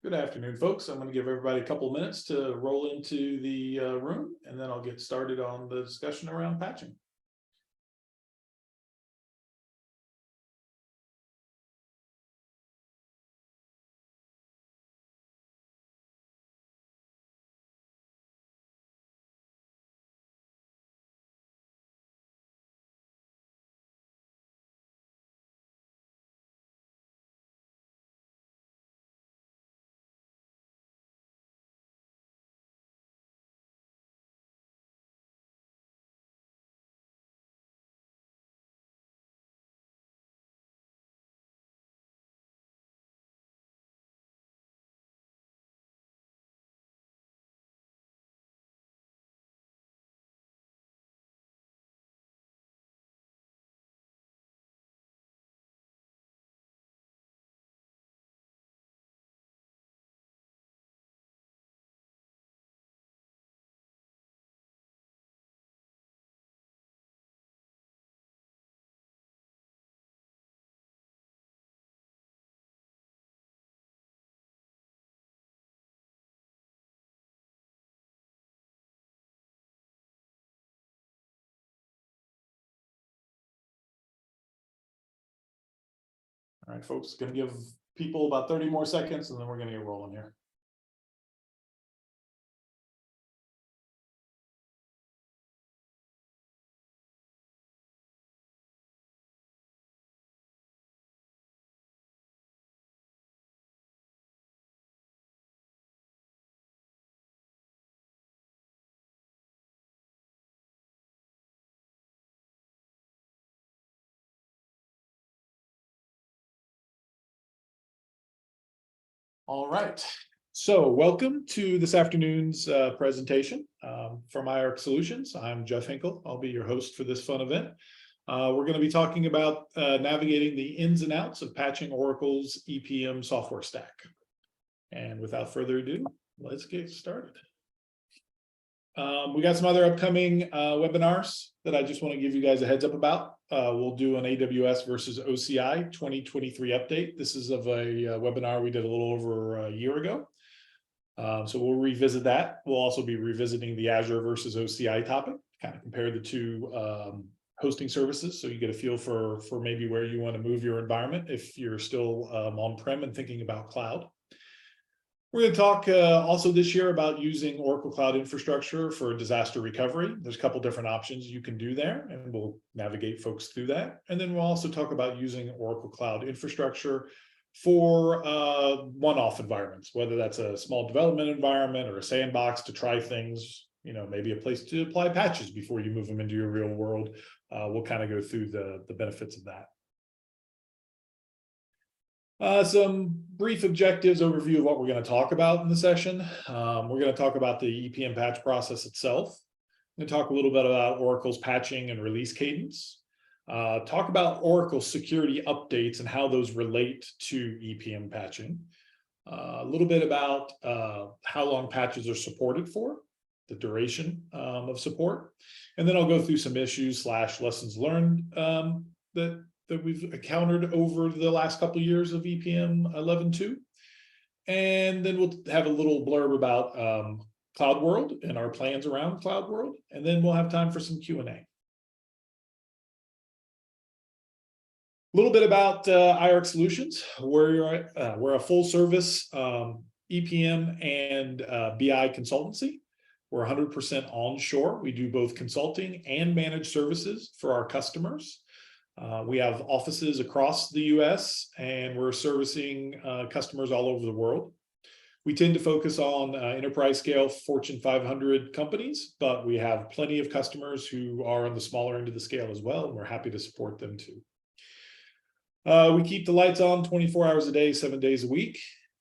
Good afternoon, folks. I'm going to give everybody a couple of minutes to roll into the room, and then I'll get started on the discussion around patching. All right, folks, going to give people about 30 more seconds, and then we're going to get rolling here. All right, so welcome to this afternoon's presentation from IARC Solutions. I'm Jeff Hinkle. I'll be your host for this fun event. We're going to be talking about navigating the ins and outs of patching Oracle's EPM software stack. And without further ado, let's get started. We got some other upcoming webinars that I just want to give you guys a heads up about. We'll do an AWS versus OCI 2023 update. This is of a webinar we did a little over a year ago. So we'll revisit that. We'll also be revisiting the Azure versus OCI topic, kind of compare the two hosting services, so you get a feel for maybe where you want to move your environment if you're still on-prem and thinking about cloud. We're going to talk also this year about using Oracle Cloud Infrastructure for disaster recovery. There's a couple different options you can do there, and we'll navigate folks through that. And then we'll also talk about using Oracle Cloud Infrastructure for one-off environments, whether that's a small development environment or a sandbox to try things, you know, maybe a place to apply patches before you move them into your real world. We'll kind of go through the benefits of that. Some brief objectives, overview of what we're going to talk about in the session. We're going to talk about the EPM patch process itself. We're going to talk a little bit about Oracle's patching and release cadence. Talk about Oracle security updates and how those relate to EPM patching. A little bit about how long patches are supported for, the duration of support. And then I'll go through some issues / lessons learned that we've encountered over the last couple of years of EPM 11.2. And then we'll have a little blurb about Cloud World and our plans around Cloud World. And then we'll have time for some Q&A. A little bit about IARC Solutions. We're a full service EPM and BI consultancy. We're 100% onshore. We do both consulting and managed services for our customers. We have offices across the US, and we're servicing customers all over the world. We tend to focus on enterprise scale Fortune 500 companies, but we have plenty of customers who are on the smaller end of the scale as well, and we're happy to support them too. We keep the lights on 24 hours a day, 7 days a week.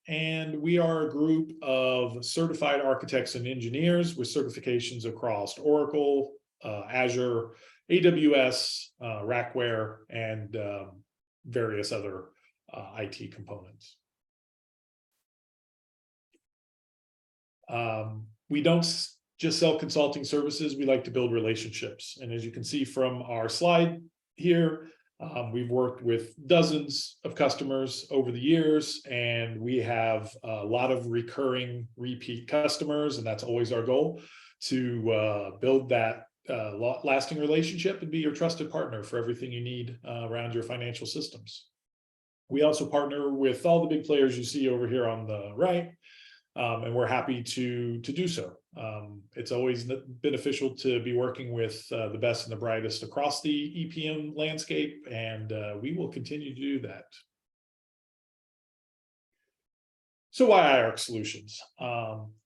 And we are a group of certified architects and engineers with certifications across Oracle, Azure, AWS, Rackware, and various other IT components. We don't just sell consulting services. We like to build relationships. And as you can see from our slide here, We've worked with dozens of customers over the years, and we have a lot of recurring repeat customers, and that's always our goal, to build that lasting relationship and be your trusted partner for everything you need around your financial systems. We also partner with all the big players you see over here on the right, and we're happy to do so. It's always beneficial to be working with the best and the brightest across the EPM landscape, and we will continue to do that. So why IARC Solutions?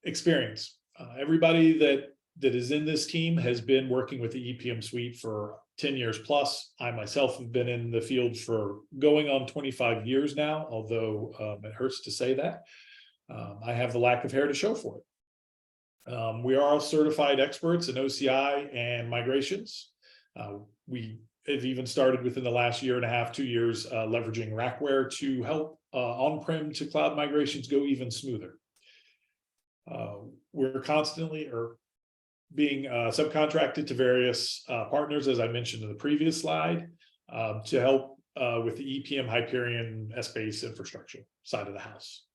Experience. Everybody that is in this team has been working with the EPM suite for 10 years plus. I myself have been in the field for going on 25 years now, although it hurts to say that. I have the lack of hair to show for it. We are all certified experts in OCI and migrations. We have even started within the last year and a half, 2 years, leveraging Rackware to help on-prem to cloud migrations go even smoother. We're constantly being subcontracted to various partners, as I mentioned in the previous slide, to help with the EPM Hyperion Essbase infrastructure side of the house.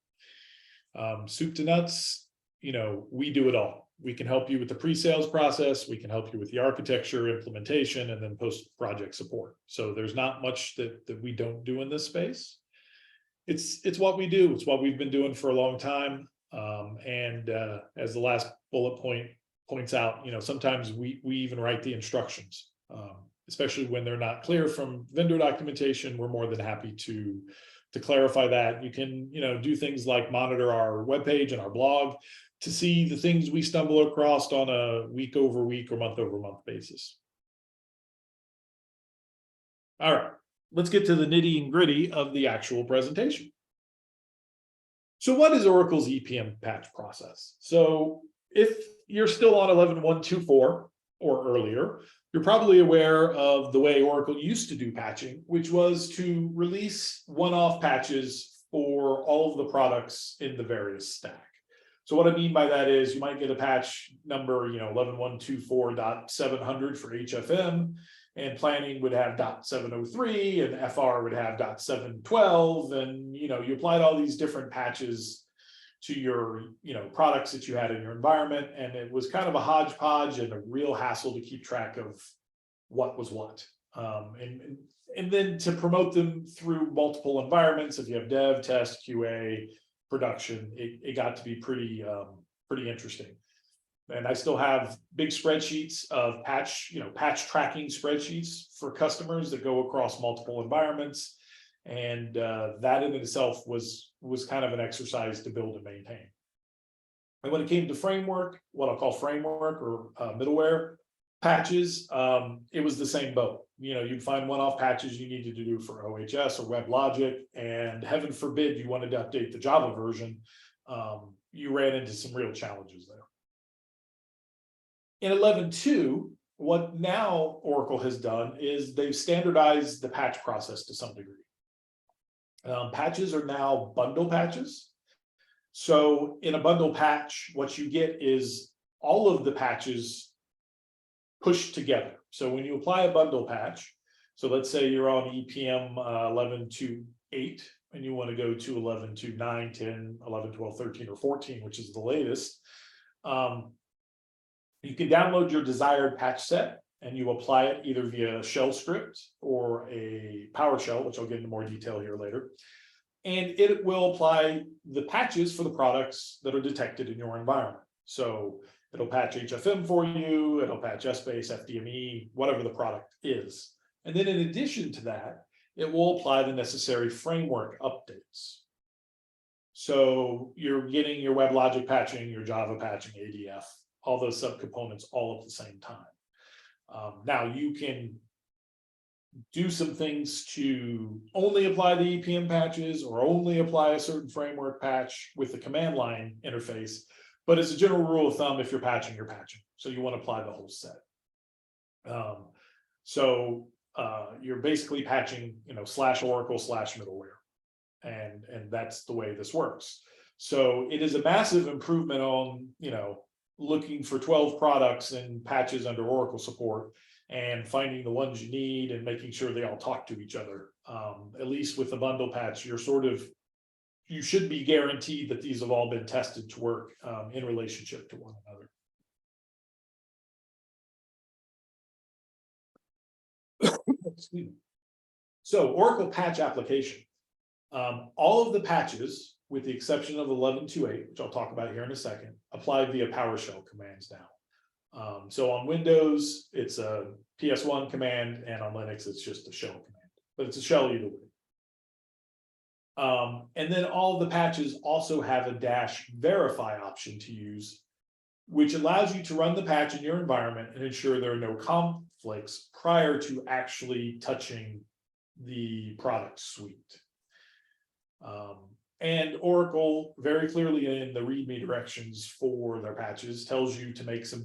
Soup to nuts, we do it all. We can help you with the pre-sales process. We can help you with the architecture, implementation, and then post-project support. So there's not much that we don't do in this space. It's what we do. It's what we've been doing for a long time. And as the last bullet point points out, sometimes we even write the instructions, especially when they're not clear from vendor documentation. We're more than happy to clarify that. You can, do things like monitor our webpage and our blog to see the things we stumble across on a week over week or month over month basis. All right, let's get to the nitty and gritty of the actual presentation. So what is Oracle's EPM patch process? So if you're still on 11.124 or earlier, you're probably aware of the way Oracle used to do patching, which was to release one-off patches for all of the products in the various stack. So what I mean by that is you might get a patch number, 11.124.700 for HFM, and planning would have .703, and FR would have .712, and you applied all these different patches to your products that you had in your environment, and it was kind of a hodgepodge and a real hassle to keep track of what was what, and then to promote them through multiple environments. If you have dev, test, QA, production, it got to be pretty interesting. And I still have big spreadsheets of patch tracking spreadsheets for customers that go across multiple environments. And that in itself was kind of an exercise to build and maintain. And when it came to framework, what I'll call framework or middleware patches, it was the same boat. You'd find one-off patches you needed to do for OHS or WebLogic, and heaven forbid you wanted to update the Java version, you ran into some real challenges there. In 11.2, what now Oracle has done is they've standardized the patch process to some degree. Patches are now bundle patches. So in a bundle patch, what you get is all of the patches pushed together. So when you apply a bundle patch, so let's say you're on EPM 11.2.8 and you want to go to 11.2.9, 10, 11, 12, 13, or 14, which is the latest, you can download your desired patch set and you apply it either via shell script or a PowerShell, which I'll get into more detail here later. And it will apply the patches for the products that are detected in your environment. So it'll patch HFM for you, it'll patch Essbase, FDME, whatever the product is. And then in addition to that, it will apply the necessary framework updates. So you're getting your WebLogic patching, your Java patching, ADF, all those subcomponents all at the same time. Now you can do some things to only apply the EPM patches or only apply a certain framework patch with the command line interface. But as a general rule of thumb, if you're patching, you're patching. So you want to apply the whole set. You're basically patching, /Oracle/middleware. And that's the way this works. So it is a massive improvement on, looking for 12 products and patches under Oracle support. and finding the ones you need and making sure they all talk to each other. At least with the bundle patch, you should be guaranteed that these have all been tested to work in relationship to one another. Excuse me. So Oracle patch application. All of the patches, with the exception of 11.2.8, which I'll talk about here in a second, apply via PowerShell commands now. So on Windows, it's a PS1 command, and on Linux, it's just a shell command, but it's a shell either way. And then all of the patches also have a -verify option to use, which allows you to run the patch in your environment and ensure there are no conflicts prior to actually touching the product suite. And Oracle very clearly in the README directions for their patches tells you to make some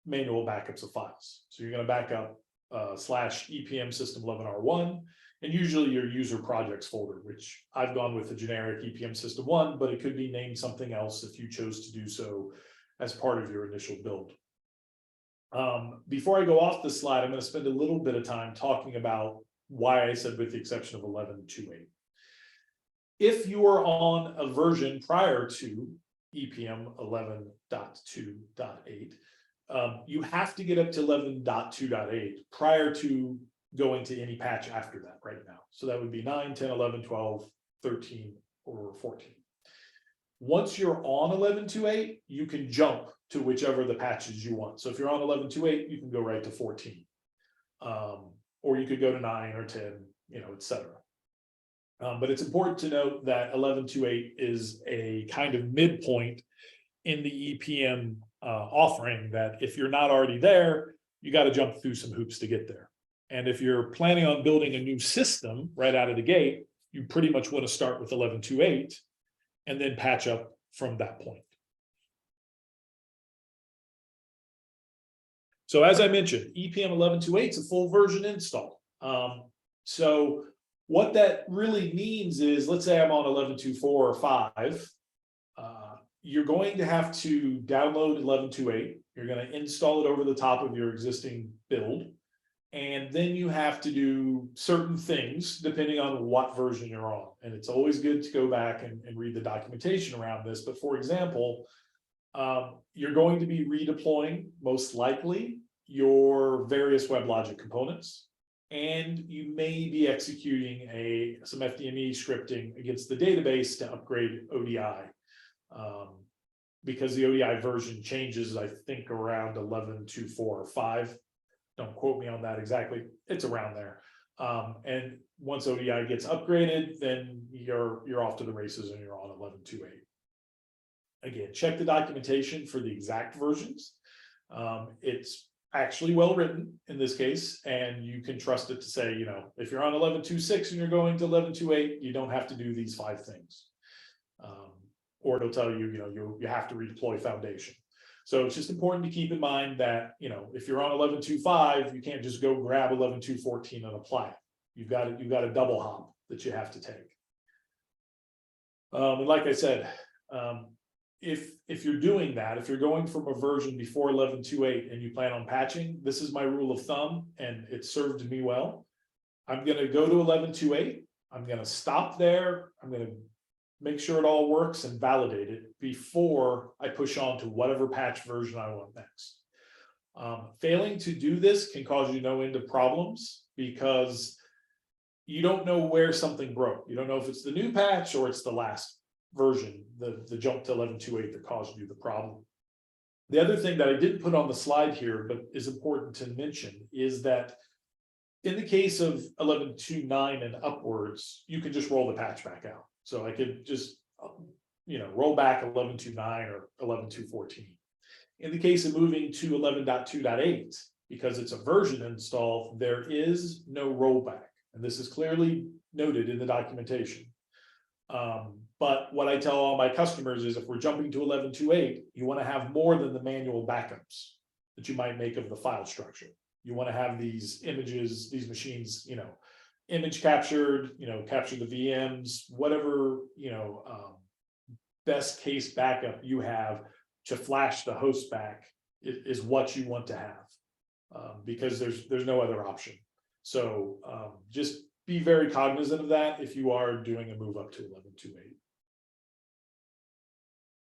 manual backups of files. So you're going to back up /EPM system 11R1 and usually your user projects folder, which I've gone with the generic EPM system 1, but it could be named something else if you chose to do so as part of your initial build. Before I go off this slide, I'm going to spend a little bit of time talking about why I said with the exception of 11.2.8. If you are on a version prior to EPM 11.2.8, you have to get up to 11.2.8 prior to going to any patch after that right now. So that would be 9, 10, 11, 12, 13, or 14. Once you're on 11.2.8, you can jump to whichever the patches you want. So if you're on 11.2.8, you can go right to 14. Or you could go to 9 or 10, etc. But it's important to note that 11.2.8 is a kind of midpoint in the EPM offering that if you're not already there, you got to jump through some hoops to get there. And if you're planning on building a new system right out of the gate, you pretty much want to start with 11.2.8 and then patch up from that point. So as I mentioned, EPM 11.2.8 is a full version install. So what that really means is, let's say I'm on 11.2.4 or 5, you're going to have to download 11.2.8. You're going to install it over the top of your existing build. And then you have to do certain things depending on what version you're on. And it's always good to go back and read the documentation around this. But for example, you're going to be redeploying, most likely, your various WebLogic components. And you may be executing some FDME scripting against the database to upgrade ODI. Because the ODI version changes, I think, around 11.2.4 or 5. Don't quote me on that exactly. It's around there. And once ODI gets upgraded, then you're off to the races and you're on 11.2.8. Again, check the documentation for the exact versions. It's actually well written in this case, and you can trust it to say, if you're on 11.2.6 and you're going to 11.2.8, you don't have to do these 5 things. Or it'll tell you, you have to redeploy foundation. So it's just important to keep in mind that, if you're on 11.2.5, you can't just go grab 11.2.14 and apply it. You've got a double hop that you have to take. And like I said, if you're doing that, if you're going from a version before 11.2.8 and you plan on patching, this is my rule of thumb, and it served me well. I'm going to go to 11.2.8. I'm going to stop there. I'm going to make sure it all works and validate it before I push on to whatever patch version I want next. Failing to do this can cause you no end of problems because you don't know where something broke. You don't know if it's the new patch or it's the last version, the jump to 11.2.8 that caused you the problem. The other thing that I didn't put on the slide here, but is important to mention, is that in the case of 11.2.9 and upwards, you can just roll the patch back out. So I could just, roll back 11.2.9 or 11.2.14. In the case of moving to 11.2.8, because it's a version install, there is no rollback. And this is clearly noted in the documentation. But what I tell all my customers is if we're jumping to 11.2.8, you want to have more than the manual backups that you might make of the file structure. You want to have these images, these machines, image captured, capture the VMs, whatever, best case backup you have to flash the host back is what you want to have. because there's no other option. So just be very cognizant of that if you are doing a move up to 11.2.8.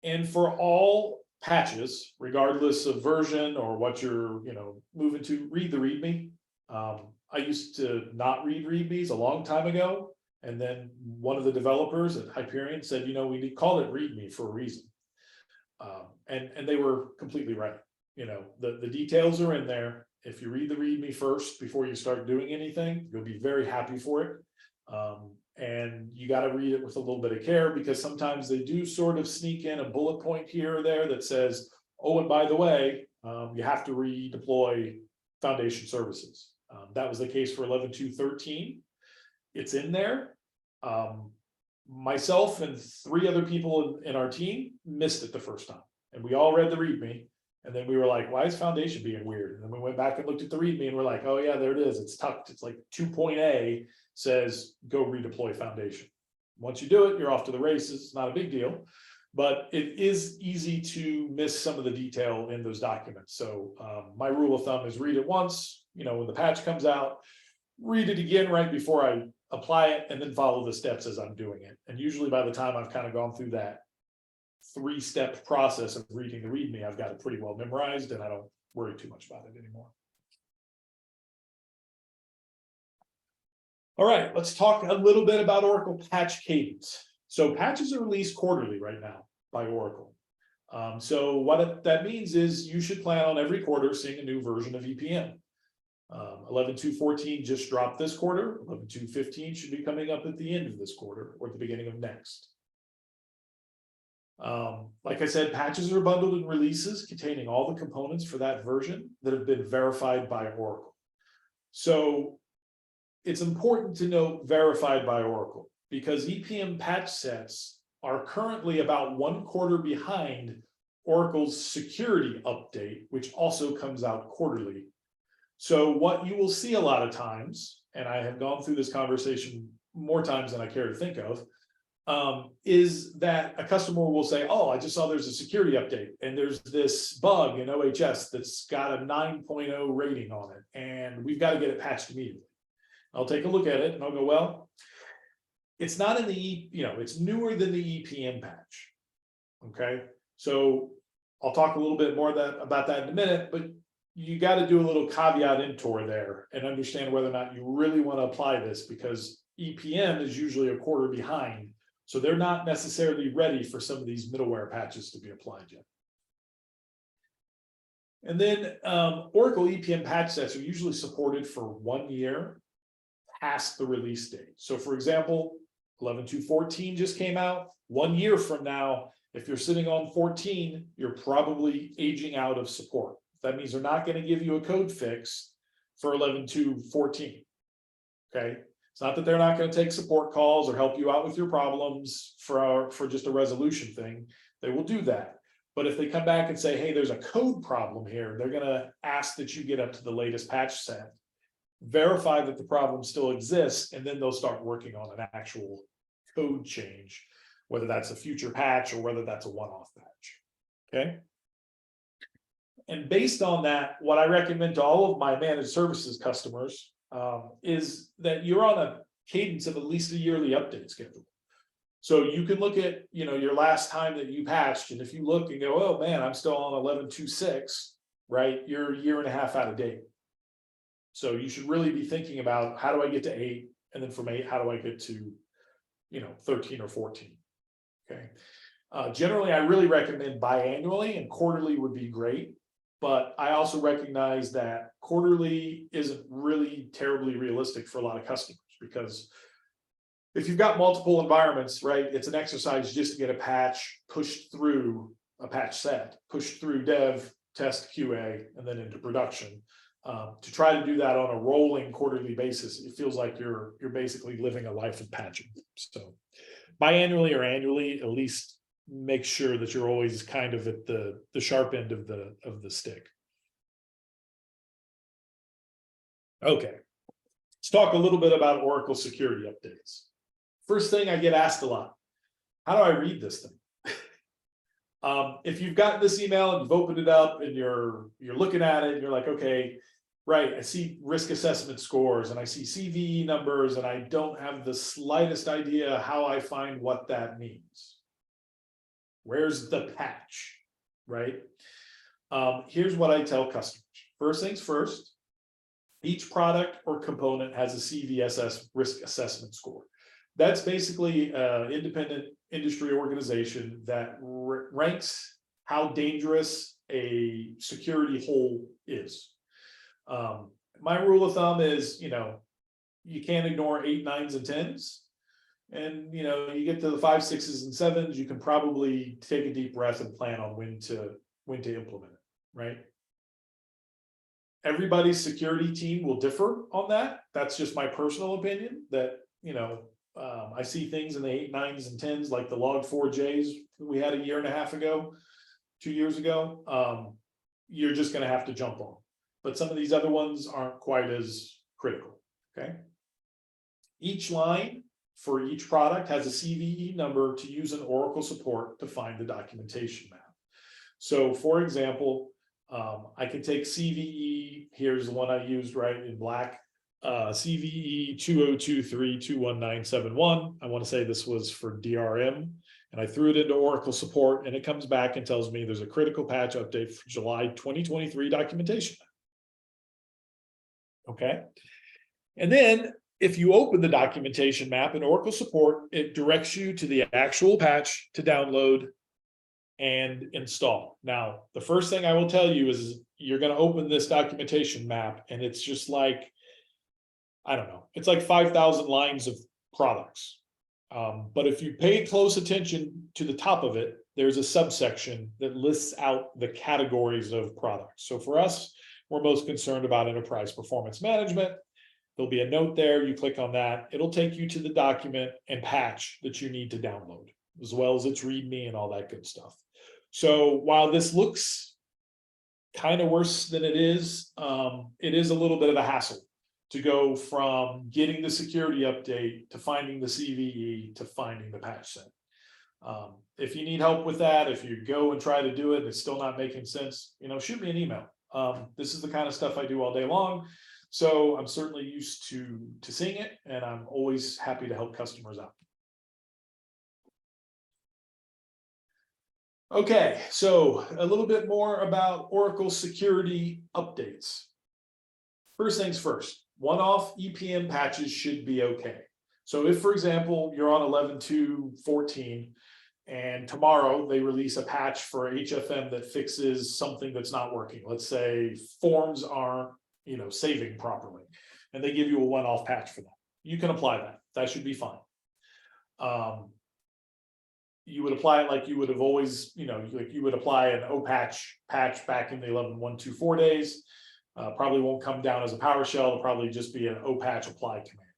And for all patches, regardless of version or what you're moving to, read the README. I used to not read READMEs a long time ago, and then one of the developers at Hyperion said, we called it README for a reason, and they were completely right. The details are in there. If you read the README first before you start doing anything, you'll be very happy for it. And you got to read it with a little bit of care, because sometimes they do sort of sneak in a bullet point here or there that says, oh, and by the way, you have to redeploy foundation services. That was the case for 11.2.13. It's in there. Myself and 3 other people in our team missed it the first time, and we all read the README, and then we were like, why is foundation being weird? And then we went back and looked at the README, and we're like, oh yeah, there it is. It's tucked. It's like 2.A says go redeploy foundation. Once you do it, you're off to the races. It's not a big deal, but it is easy to miss some of the detail in those documents. So my rule of thumb is read it once, when the patch comes out, read it again right before I apply it, and then follow the steps as I'm doing it. And usually by the time I've kind of gone through that 3-step process of reading the README, I've got it pretty well memorized, and I don't worry too much about it anymore. All right, let's talk a little bit about Oracle patch cadence. So patches are released quarterly right now by Oracle. So what that means is you should plan on every quarter seeing a new version of EPM. 11.2.14 just dropped this quarter. 11.2.15 should be coming up at the end of this quarter or at the beginning of next. Like I said, patches are bundled in releases containing all the components for that version that have been verified by Oracle. So it's important to note verified by Oracle, because EPM patch sets are currently about 1 quarter behind Oracle's security update, which also comes out quarterly. So what you will see a lot of times, and I have gone through this conversation more times than I care to think of, is that a customer will say, oh, I just saw there's a security update and there's this bug in OHS that's got a 9.0 rating on it, and we've got to get it patched immediately. I'll take a look at it and I'll go, well, it's not in the, it's newer than the EPM patch. Okay, so I'll talk a little bit more about that in a minute, but you got to do a little caveat emptor there and understand whether or not you really want to apply this, because EPM is usually a quarter behind. So they're not necessarily ready for some of these middleware patches to be applied yet. And then Oracle EPM patch sets are usually supported for 1 year past the release date. So for example, 11.2.14 just came out. 1 year from now, if you're sitting on 14, you're probably aging out of support. That means they're not going to give you a code fix for 11.2.14. Okay. It's not that they're not going to take support calls or help you out with your problems for just a resolution thing. They will do that. But if they come back and say, hey, there's a code problem here, they're going to ask that you get up to the latest patch set, verify that the problem still exists, and then they'll start working on an actual code change, whether that's a future patch or whether that's a one-off patch. Okay. And based on that, what I recommend to all of my managed services customers is that you're on a cadence of at least a yearly update schedule. So you can look at, your last time that you patched, and if you look and go, oh man, I'm still on 11.2.6, right? You're a year and a half out of date. So you should really be thinking about, how do I get to 8? And then from 8, how do I get to, 13 or 14? Okay. Generally, I really recommend biannually, and quarterly would be great. But I also recognize that quarterly isn't really terribly realistic for a lot of customers, because if you've got multiple environments, right, it's an exercise just to get a patch pushed through a patch set, pushed through dev, test, QA, and then into production. To try to do that on a rolling quarterly basis, it feels like you're basically living a life of patching. So biannually or annually, at least make sure that you're always kind of at the sharp end of the stick. Okay, let's talk a little bit about Oracle security updates. First thing I get asked a lot, how do I read this thing? If you've gotten this email and you've opened it up and you're looking at it and you're like, okay, right, I see risk assessment scores and I see CVE numbers and I don't have the slightest idea how I find what that means. Where's the patch, right? Here's what I tell customers. First things first, each product or component has a CVSS risk assessment score. That's basically an independent industry organization that ranks how dangerous a security hole is. My rule of thumb is, you can't ignore 8, 9s, and 10s. And, you get to the 5, 6s, and 7s, you can probably take a deep breath and plan on when to implement it, right? Everybody's security team will differ on that. That's just my personal opinion that, I see things in the 8, 9s, and 10s, like the log4js we had a year and a half ago, 2 years ago. You're just going to have to jump on. But some of these other ones aren't quite as critical, okay? Each line for each product has a CVE number to use in Oracle support to find the documentation map. So for example, I can take CVE, here's the one I used right in black, CVE 2023-21971. I want to say this was for DRM, and I threw it into Oracle support, and it comes back and tells me there's a critical patch update for July 2023 documentation. Okay. And then if you open the documentation map in Oracle support, it directs you to the actual patch to download and install. Now, the first thing I will tell you is you're going to open this documentation map and it's just like, I don't know, it's like 5,000 lines of products. But if you pay close attention to the top of it, there's a subsection that lists out the categories of products. So for us, we're most concerned about enterprise performance management. There'll be a note there. You click on that. It'll take you to the document and patch that you need to download, as well as its README and all that good stuff. So while this looks kind of worse than it is a little bit of a hassle to go from getting the security update to finding the CVE to finding the patch set. If you need help with that, if you go and try to do it and it's still not making sense, shoot me an email. This is the kind of stuff I do all day long. So I'm certainly used to seeing it, and I'm always happy to help customers out. Okay, so a little bit more about Oracle security updates. First things first, one-off EPM patches should be okay. So if, for example, you're on 11.2.14 and tomorrow they release a patch for HFM that fixes something that's not working. Let's say forms aren't, saving properly, and they give you a one-off patch for that. You can apply that. That should be fine. You would apply it like you would have always, like you would apply an OPatch patch back in the 11.1.2.4 days. Probably won't come down as a PowerShell. It'll probably just be an OPatch apply command.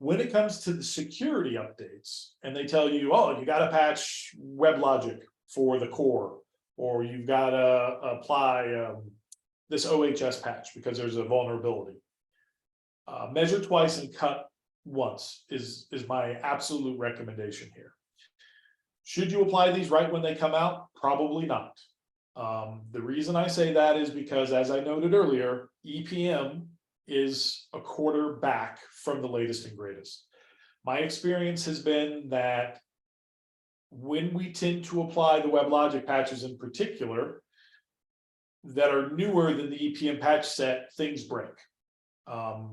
When it comes to the security updates, and they tell you, oh, you got to patch WebLogic for the core, or you've got to apply this OHS patch because there's a vulnerability. Measure twice and cut once is my absolute recommendation here. Should you apply these right when they come out? Probably not. The reason I say that is because, as I noted earlier, EPM is a quarter back from the latest and greatest. My experience has been that when we tend to apply the WebLogic patches in particular that are newer than the EPM patch set, things break.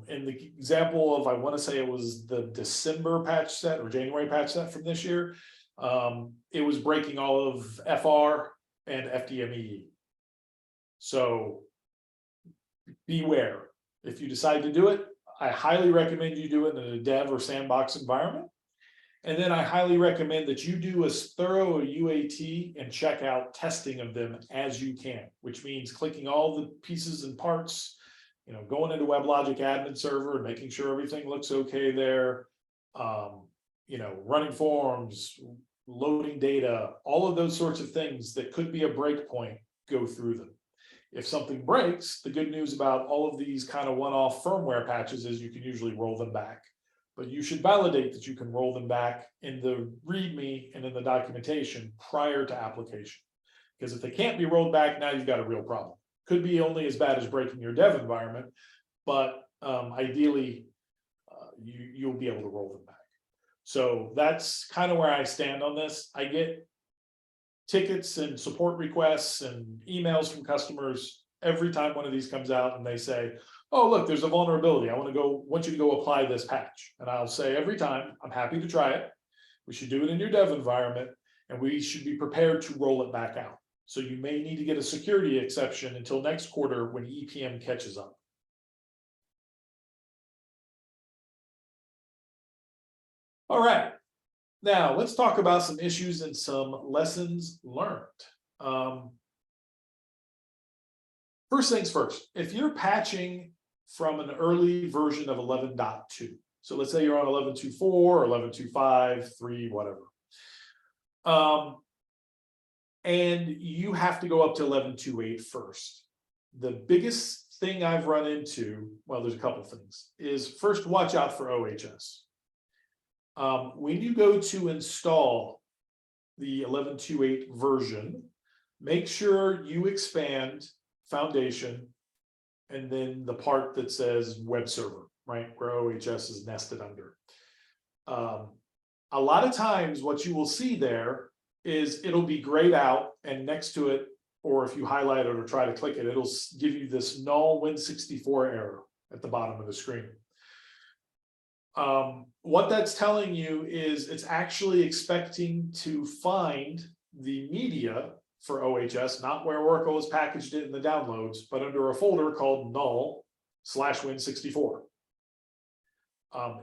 In the example of, I want to say it was the December patch set or January patch set from this year, it was breaking all of FR and FDME. So beware. If you decide to do it, I highly recommend you do it in a dev or sandbox environment. And then I highly recommend that you do as thorough a UAT and check out testing of them as you can, which means clicking all the pieces and parts, going into WebLogic admin server and making sure everything looks okay there, running forms, loading data, all of those sorts of things that could be a breakpoint, go through them. If something breaks, the good news about all of these kind of one-off firmware patches is you can usually roll them back. But you should validate that you can roll them back in the README and in the documentation prior to application. Because if they can't be rolled back, now you've got a real problem. Could be only as bad as breaking your dev environment, but ideally, you'll be able to roll them back. So that's kind of where I stand on this. I get tickets and support requests and emails from customers every time one of these comes out, and they say, oh, look, there's a vulnerability. I want you to go apply this patch. And I'll say every time, I'm happy to try it. We should do it in your dev environment, and we should be prepared to roll it back out. So you may need to get a security exception until next quarter when EPM catches up. All right, now let's talk about some issues and some lessons learned. First things first, if you're patching from an early version of 11.2, so let's say you're on 11.2.4 or 11.2.5, 3, whatever. And you have to go up to 11.2.8 first. The biggest thing I've run into, well, there's a couple things, is first watch out for OHS. When you go to install the 11.2.8 version, make sure you expand Foundation and then the part that says web server, right, where OHS is nested under. A lot of times what you will see there is it'll be grayed out, and next to it, or if you highlight it or try to click it, it'll give you this null Win64 error at the bottom of the screen. What that's telling you is it's actually expecting to find the media for OHS, not where Oracle has packaged it in the downloads, but under a folder called null/Win64.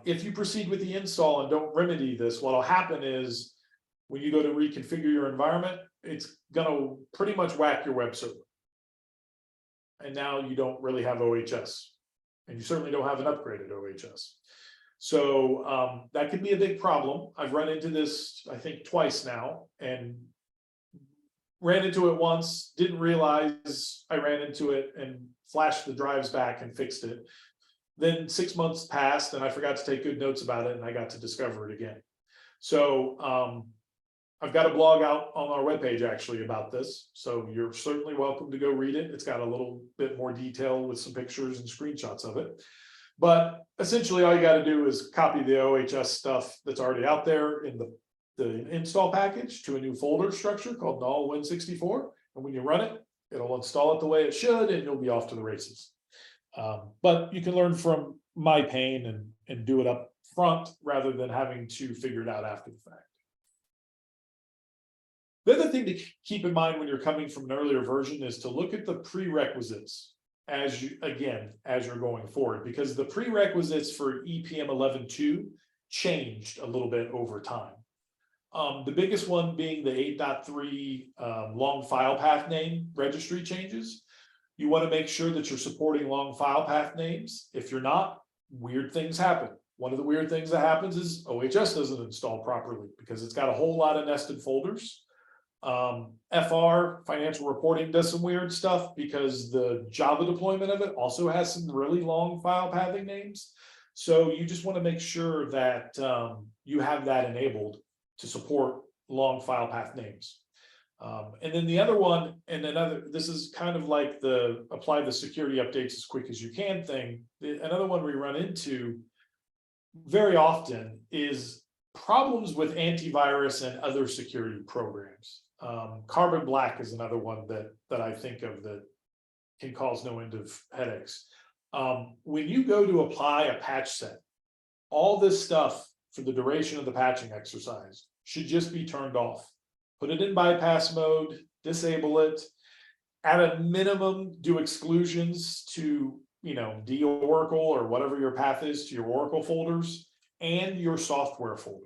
If you proceed with the install and don't remedy this, what'll happen is when you go to reconfigure your environment, it's gonna pretty much whack your web server. And now you don't really have OHS, and you certainly don't have an upgraded OHS. So that could be a big problem. I've run into this, I think, twice now, and ran into it once, didn't realize I ran into it, and flashed the drives back and fixed it. Then 6 months passed and I forgot to take good notes about it, and I got to discover it again. So I've got a blog out on our webpage actually about this. So you're certainly welcome to go read it. It's got a little bit more detail with some pictures and screenshots of it. But essentially all you got to do is copy the OHS stuff that's already out there in the install package to a new folder structure called null Win64. And when you run it, it'll install it the way it should, and you'll be off to the races. But you can learn from my pain and do it up front rather than having to figure it out after the fact. The other thing to keep in mind when you're coming from an earlier version is to look at the prerequisites as you're going forward, because the prerequisites for EPM 11.2 changed a little bit over time. The biggest one being the 8.3 long file path name registry changes. You want to make sure that you're supporting long file path names. If you're not, weird things happen. One of the weird things that happens is OHS doesn't install properly because it's got a whole lot of nested folders. FR, financial reporting, does some weird stuff because the Java deployment of it also has some really long file pathing names. So you just want to make sure that you have that enabled to support long file path names. And then the other one, this is kind of like the apply the security updates as quick as you can thing. Another one we run into very often is problems with antivirus and other security programs. Carbon Black is another one that I think of that can cause no end of headaches. When you go to apply a patch set, all this stuff for the duration of the patching exercise should just be turned off. Put it in bypass mode, disable it, at a minimum, do exclusions to, de-Oracle or whatever your path is to your Oracle folders and your software folder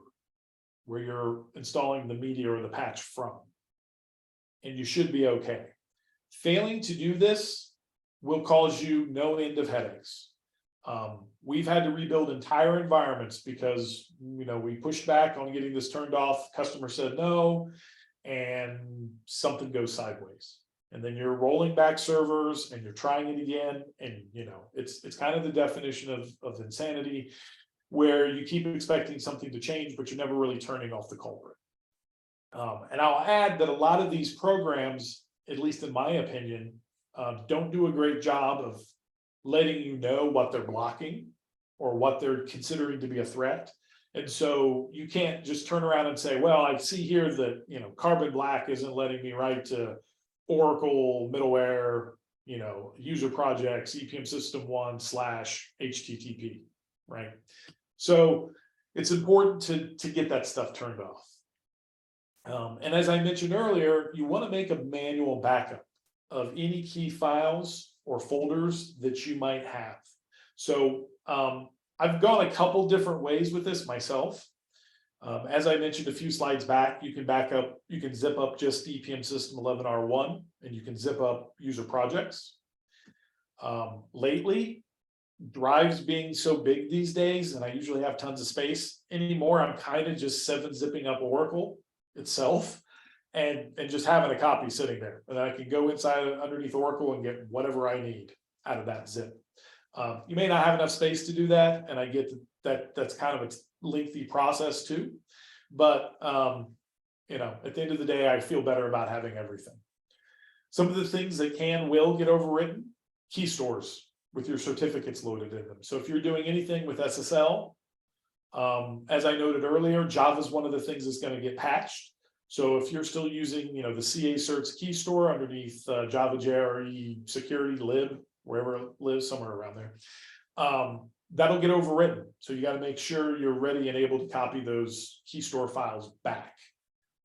where you're installing the media or the patch from. And you should be okay. Failing to do this will cause you no end of headaches. We've had to rebuild entire environments because we pushed back on getting this turned off. Customer said no, and something goes sideways. And then you're rolling back servers and you're trying it again. And it's kind of the definition of insanity, where you keep expecting something to change, but you're never really turning off the culprit. And I'll add that a lot of these programs, at least in my opinion, don't do a great job of letting you know what they're blocking or what they're considering to be a threat. And so you can't just turn around and say, well, I see here that, Carbon Black isn't letting me write to Oracle middleware, user projects, EPM system 1/HTTP, right? So it's important to get that stuff turned off. And as I mentioned earlier, you want to make a manual backup of any key files or folders that you might have. So I've gone a couple different ways with this myself. As I mentioned a few slides back, you can zip up just EPM system 11R1, and you can zip up user projects. Lately, drives being so big these days, and I usually have tons of space anymore, I'm kind of just 7-zipping up Oracle itself and just having a copy sitting there. And I can go inside underneath Oracle and get whatever I need out of that zip. You may not have enough space to do that, and I get that's kind of a lengthy process too. But at the end of the day, I feel better about having everything. Some of the things that will get overwritten: key stores with your certificates loaded in them. So if you're doing anything with SSL, as I noted earlier, Java is one of the things that's going to get patched. So if you're still using, the CA certs key store underneath Java JRE security lib, wherever it lives, somewhere around there, that'll get overwritten. So you got to make sure you're ready and able to copy those key store files back.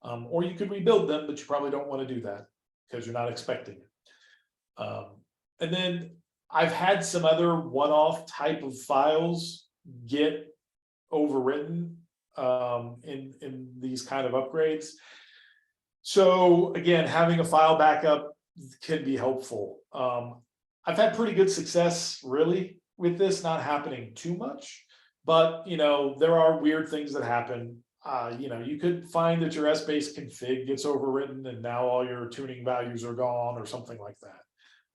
Or you could rebuild them, but you probably don't want to do that because you're not expecting it. And then I've had some other one-off type of files get overwritten in these kind of upgrades. So again, having a file backup can be helpful. I've had pretty good success really with this not happening too much, but there are weird things that happen. You could find that your SBase config gets overwritten and now all your tuning values are gone or something like that.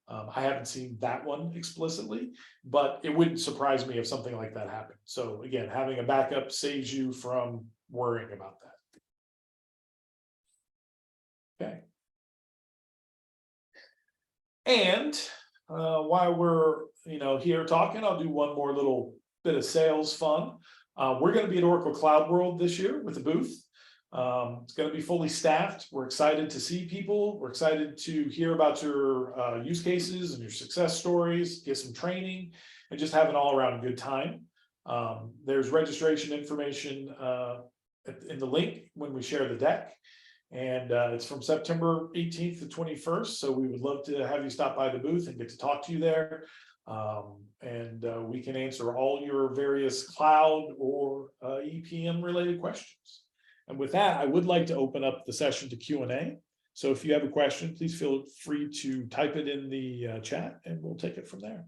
I haven't seen that one explicitly, but it wouldn't surprise me if something like that happened. So again, having a backup saves you from worrying about that. Okay. And while we're here talking, I'll do one more little bit of sales fun. We're going to be at Oracle Cloud World this year with a booth. It's going to be fully staffed. We're excited to see people. We're excited to hear about your use cases and your success stories, get some training, and just have an all-around good time. There's registration information in the link when we share the deck. And it's from September 18th to 21st. So we would love to have you stop by the booth and get to talk to you there. And we can answer all your various cloud or EPM related questions. And with that, I would like to open up the session to Q&A. So if you have a question, please feel free to type it in the chat and we'll take it from there.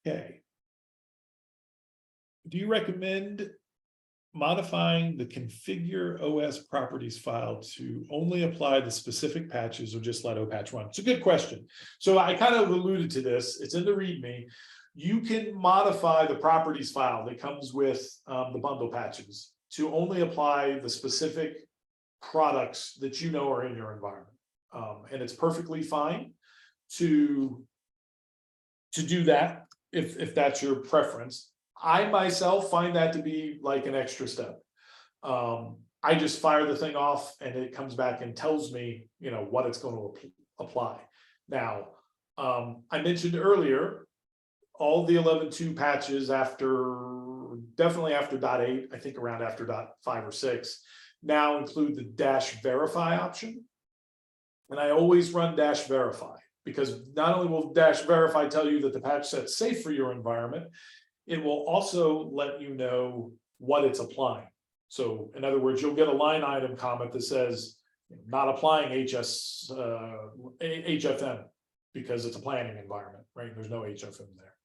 Okay. Do you recommend modifying the configure OS properties file to only apply the specific patches or just let OPatch run? It's a good question. So I kind of alluded to this. It's in the README. You can modify the properties file that comes with the bundle patches to only apply the specific products that are in your environment. And it's perfectly fine to do that if that's your preference. I myself find that to be like an extra step. I just fire the thing off and it comes back and tells me, what it's going to apply. Now, I mentioned earlier, all the 11.2 patches definitely after .8, I think around after .5 or 6, now include the -verify option. And I always run -verify because not only will -verify tell you that the patch set's safe for your environment, it will also let you know what it's applying. So in other words, you'll get a line item comment that says not applying HFM because it's a planning environment, right? There's no HFM there.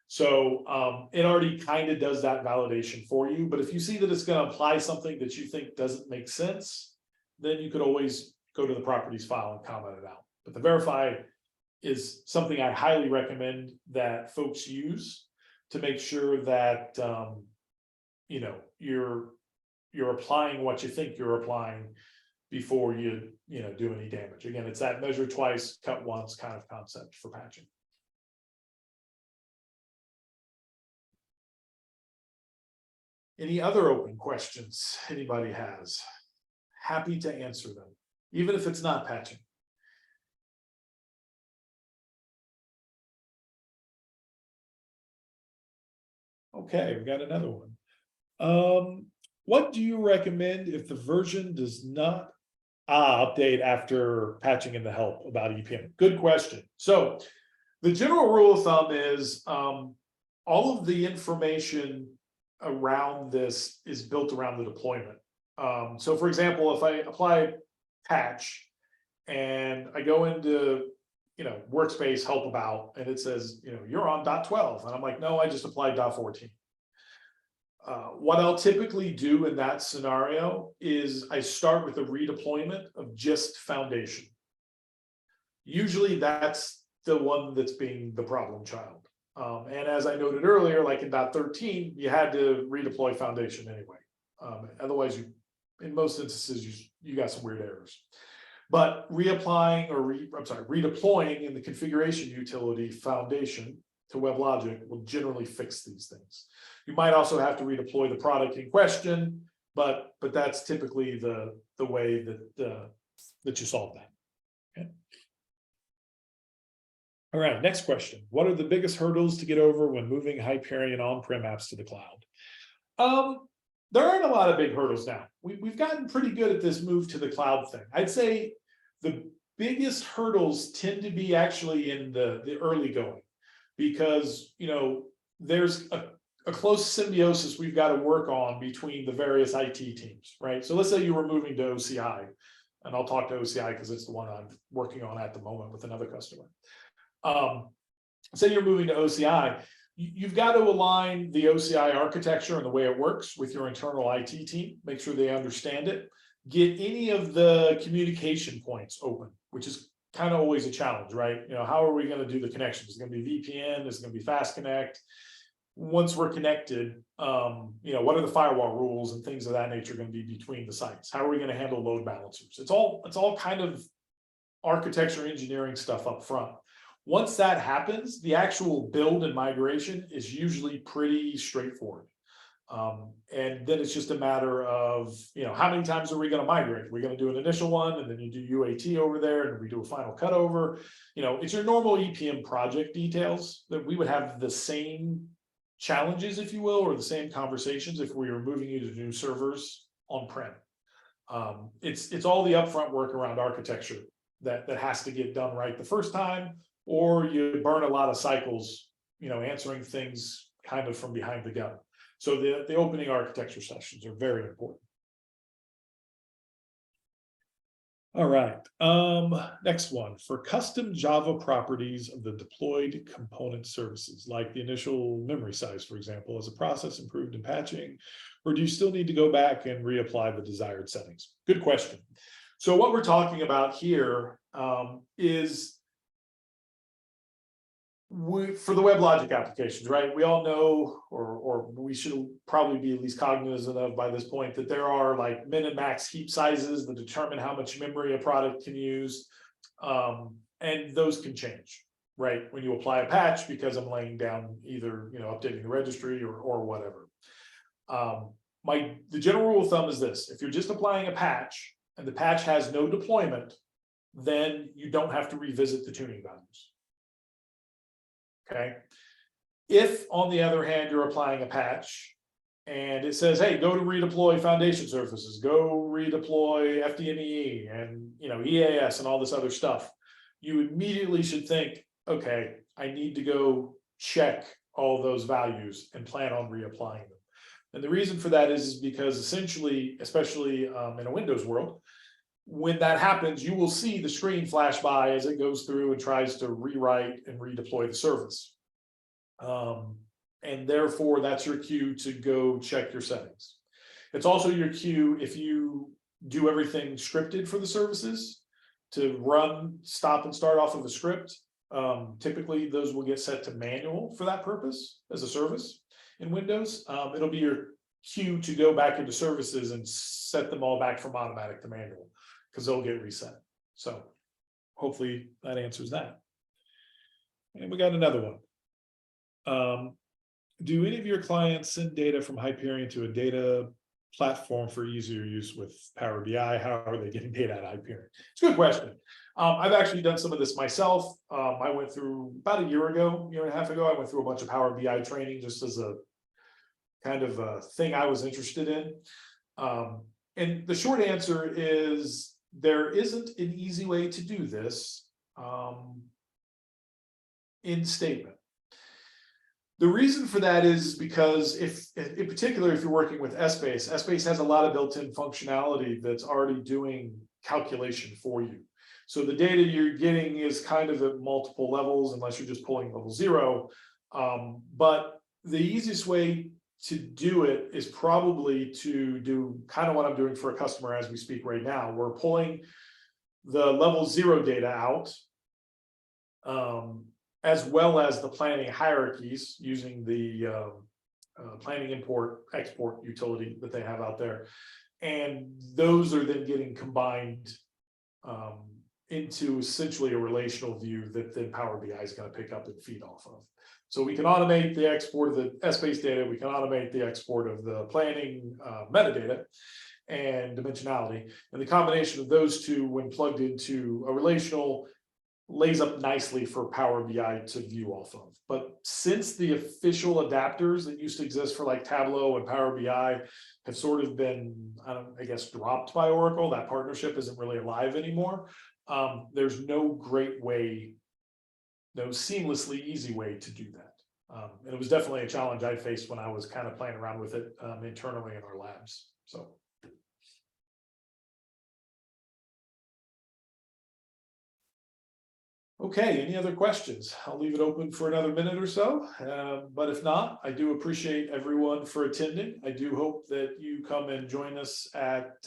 So it already kind of does that validation for you. But if you see that it's going to apply something that you think doesn't make sense, then you could always go to the properties file and comment it out. But the verify is something I highly recommend that folks use to make sure that you're applying what you think you're applying, before you do any damage. Again, it's that measure twice, cut once kind of concept for patching. Any other open questions anybody has? Happy to answer them, even if it's not patching. Okay, we got another one. What do you recommend if the version does not update after patching in the help about EPM? Good question. So the general rule of thumb is all of the information around this is built around the deployment. So for example, if I apply patch and I go into workspace help about, and it says, you're on .12. And I'm like, no, I just applied .14. What I'll typically do in that scenario is I start with a redeployment of just foundation. Usually that's the one that's being the problem child. And as I noted earlier, like in .13, you had to redeploy foundation anyway. Otherwise, in most instances, you got some weird errors. But reapplying or redeploying in the configuration utility foundation to WebLogic will generally fix these things. You might also have to redeploy the product in question, but that's typically the way that you solve that. Okay. All right, next question. What are the biggest hurdles to get over when moving Hyperion on-prem apps to the cloud? There aren't a lot of big hurdles now. We've gotten pretty good at this move to the cloud thing. I'd say the biggest hurdles tend to be actually in the early going, because there's a close symbiosis we've got to work on between the various IT teams, right? So let's say you were moving to OCI, and I'll talk to OCI because it's the one I'm working on at the moment with another customer. Say you're moving to OCI, you've got to align the OCI architecture and the way it works with your internal IT team, make sure they understand it, get any of the communication points open, which is kind of always a challenge, right? How are we going to do the connections? Is it going to be VPN? Is it going to be Fast Connect? Once we're connected, what are the firewall rules and things of that nature going to be between the sites? How are we going to handle load balancers? It's all kind of architecture engineering stuff up front. Once that happens, the actual build and migration is usually pretty straightforward. And then it's just a matter of, how many times are we going to migrate? We're going to do an initial one, and then you do UAT over there, and we do a final cutover. It's your normal EPM project details that we would have the same challenges, if you will, or the same conversations if we were moving you to new servers on-prem. It's all the upfront work around architecture that has to get done right the first time, or you burn a lot of cycles, answering things kind of from behind the gun. So the opening architecture sessions are very important. All right, next one. For custom Java properties of the deployed component services, like the initial memory size, for example, is a process improved in patching, or do you still need to go back and reapply the desired settings? Good question. So what we're talking about here is for the WebLogic applications, right? We all know, or we should probably be at least cognizant of by this point, that there are like min and max heap sizes that determine how much memory a product can use. And those can change, right? When you apply a patch, because I'm laying down either, updating the registry or whatever. The general rule of thumb is this: if you're just applying a patch and the patch has no deployment, then you don't have to revisit the tuning values. Okay. If, on the other hand, you're applying a patch and it says, hey, go to redeploy foundation surfaces, go redeploy FDME and EAS and all this other stuff, you immediately should think, okay, I need to go check all those values and plan on reapplying them. And the reason for that is because essentially, especially in a Windows world, when that happens, you will see the screen flash by as it goes through and tries to rewrite and redeploy the service. And therefore, that's your cue to go check your settings. It's also your cue, if you do everything scripted for the services, to run, stop, and start off of a script. Typically, those will get set to manual for that purpose as a service in Windows. It'll be your cue to go back into services and set them all back from automatic to manual. because they'll get reset. So hopefully that answers that. And we got another one. Do any of your clients send data from Hyperion to a data platform for easier use with Power BI? How are they getting data out of Hyperion? It's a good question. I've actually done some of this myself. I went through about a year and a half ago, I went through a bunch of Power BI training just as a kind of a thing I was interested in. And the short answer is there isn't an easy way to do this in statement. The reason for that is because in particular, if you're working with Essbase has a lot of built-in functionality that's already doing calculation for you. So the data you're getting is kind of at multiple levels, unless you're just pulling level 0. But the easiest way to do it is probably to do kind of what I'm doing for a customer as we speak right now. We're pulling the level 0 data out, as well as the planning hierarchies using the planning import export utility that they have out there. And those are then getting combined into essentially a relational view that then Power BI is going to pick up and feed off of. So we can automate the export of the Essbase data. We can automate the export of the planning metadata and dimensionality. And the combination of those two, when plugged into a relational, lays up nicely for Power BI to view off of. But since the official adapters that used to exist for like Tableau and Power BI have sort of been, I guess, dropped by Oracle, that partnership isn't really alive anymore. There's no great way, no seamlessly easy way to do that. And it was definitely a challenge I faced when I was kind of playing around with it internally in our labs. So. Okay, any other questions? I'll leave it open for another minute or so. But if not, I do appreciate everyone for attending. I do hope that you come and join us at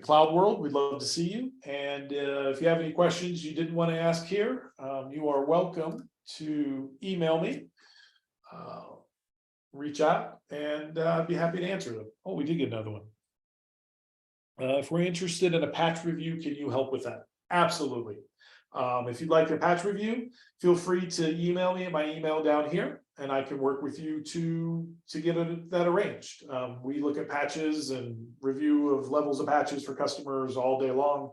Cloud World. We'd love to see you. And if you have any questions you didn't want to ask here, you are welcome to email me, reach out, and I'd be happy to answer them. Oh, we did get another one. If we're interested in a patch review, can you help with that? Absolutely. If you'd like a patch review, feel free to email me at my email down here, and I can work with you to get that arranged. We look at patches and review of levels of patches for customers all day long.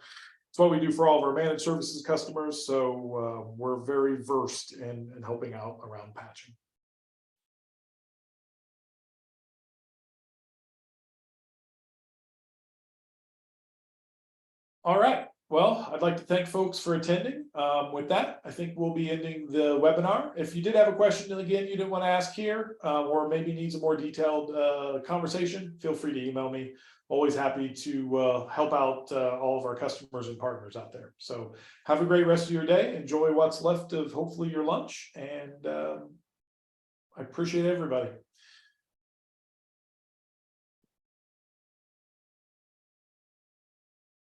It's what we do for all of our managed services customers. So we're very versed in helping out around patching. All right. Well, I'd like to thank folks for attending. With that, I think we'll be ending the webinar. If you did have a question, again, you didn't want to ask here, or maybe needs a more detailed conversation, feel free to email me. Always happy to help out all of our customers and partners out there. So have a great rest of your day. Enjoy what's left of hopefully your lunch. And I appreciate everybody.